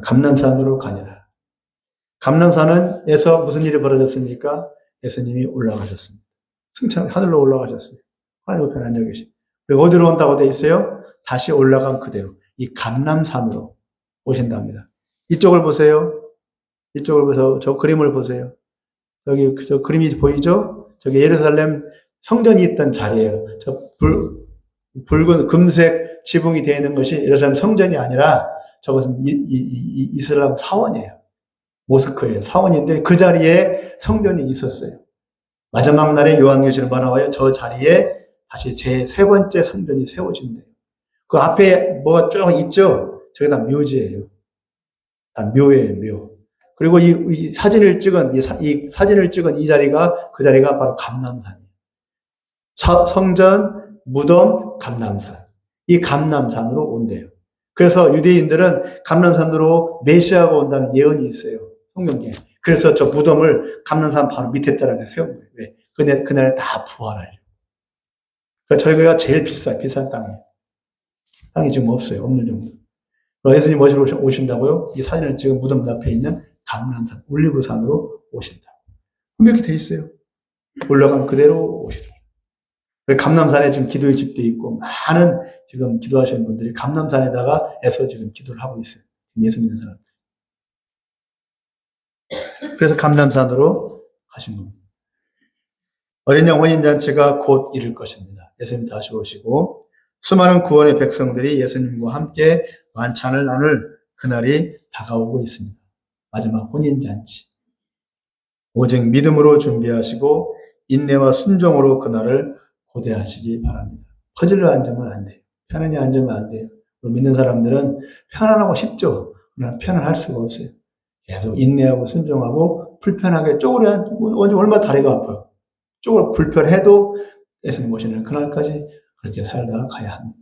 감람산으로 가니라. 감람산에서 무슨 일이 벌어졌습니까? 예수님이 올라가셨습니다. 승천 하늘로 올라가셨어요. 하나님 옆에 앉아 계시. 그리고 어디로 온다고 되어 있어요? 다시 올라간 그대로 이 감람산으로 오신답니다. 이쪽을 보세요. 이쪽을 보세요. 저 그림을 보세요. 여기 저 그림이 보이죠? 저기 예루살렘 성전이 있던 자리예요. 저 붉은 금색 지붕이 되어 있는 것이 예루살렘 성전이 아니라 저것은 이슬람 사원이에요. 모스크예요. 사원인데 그 자리에 성전이 있었어요. 마지막 날에 요한계시록 나와요. 저 자리에 다시 제 세 번째 성전이 세워진대요. 그 앞에 뭐가 쭉 있죠? 저게 다 묘지예요. 다 묘예요, 묘. 그리고 이 사진을 찍은 이 자리가 그 자리가 바로 감람산이에요. 성전, 무덤, 감람산. 이 감람산으로 온대요. 그래서 유대인들은 감람산으로 메시아가 온다는 예언이 있어요. 성경에. 그래서 저 무덤을 감람산 바로 밑에 자락에 세운 거예요. 왜? 그날 다 부활하려고. 그러니까 저희가 제일 비싼 땅이에요. 땅이 지금 없어요. 없는 정도. 예수님 어디로 오신다고요? 이 사진을 찍은 무덤 앞에 있는 감람산, 올리브산으로 오신다. 분명히 돼 있어요. 올라간 그대로 오시라. 감람산에 지금 기도의 집도 있고 많은 지금 기도하시는 분들이 감람산에다가에서 지금 기도를 하고 있어요. 예수 믿는 사람들. 그래서 감람산으로 가신 겁니다. 어린 양 혼인잔치가 곧 이룰 것입니다. 예수님 다시 오시고 수많은 구원의 백성들이 예수님과 함께 만찬을 나눌 그날이 다가오고 있습니다. 마지막 혼인잔치. 오직 믿음으로 준비하시고 인내와 순종으로 그날을 고대하시기 바랍니다. 퍼질러 앉으면 안 돼요. 편안히 앉으면 안 돼요. 믿는 사람들은 편안하고 싶죠. 그러나 편안할 수가 없어요. 계속 인내하고 순종하고 불편하게 쪼그려 얼마 다리가 아파요. 쪼그려 불편해도 예수님 오시는 그날까지 그렇게 살다가 가야 합니다.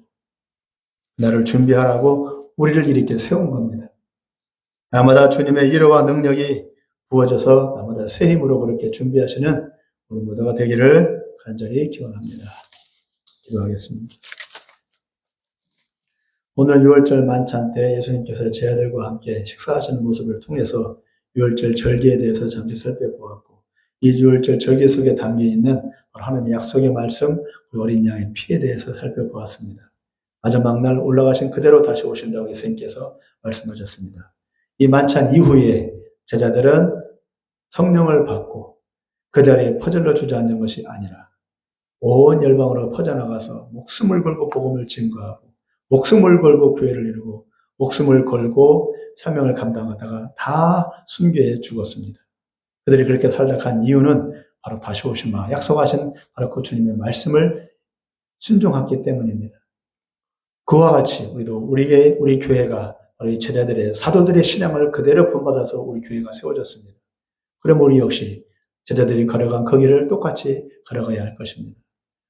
그날을 준비하라고 우리를 이렇게 세운 겁니다. 날마다 주님의 위로와 능력이 부어져서 날마다 새 힘으로 그렇게 준비하시는 우리 모두가 되기를 간절히 기원합니다. 기도하겠습니다. 오늘 6월절 만찬 때 예수님께서 제 아들과 함께 식사하시는 모습을 통해서 6월절 절기에 대해서 잠시 살펴보았고 이 6월절 절기 속에 담겨있는 하나님의 약속의 말씀, 어린 양의 피에 대해서 살펴보았습니다. 마지막 날 올라가신 그대로 다시 오신다고 예수님께서 말씀하셨습니다. 이 만찬 이후에 제자들은 성령을 받고 그 자리에 퍼질러 주저앉는 것이 아니라 온 열방으로 퍼져나가서 목숨을 걸고 복음을 증거하고 목숨을 걸고 교회를 이루고 목숨을 걸고 사명을 감당하다가 다 순교해 죽었습니다. 그들이 그렇게 살다 간 이유는 바로 다시 오시마 약속하신 바로 그 주님의 말씀을 순종했기 때문입니다. 그와 같이 우리 교회가 우리 제자들의 사도들의 신앙을 그대로 본받아서 우리 교회가 세워졌습니다. 그럼 우리 역시 제자들이 걸어간 그 길을 똑같이 걸어가야 할 것입니다.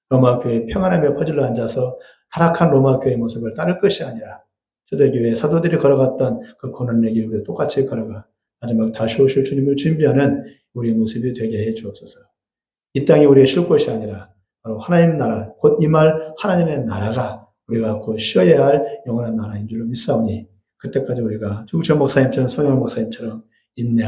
로마 교회의 평안함의 퍼즐로 앉아서 타락한 로마 교회의 모습을 따를 것이 아니라 초대교회 사도들이 걸어갔던 그 고난의 길을 똑같이 걸어가 마지막 다시 오실 주님을 준비하는 우리의 모습이 되게 해 주옵소서. 이 땅이 우리의 쉴 곳이 아니라 바로 하나님 나라, 곧 이 말 하나님의 나라가 우리가 곧 쉬어야 할 영원한 나라인 줄로 믿사오니 그때까지 우리가 조국철 목사님처럼 손영원 목사님처럼 인내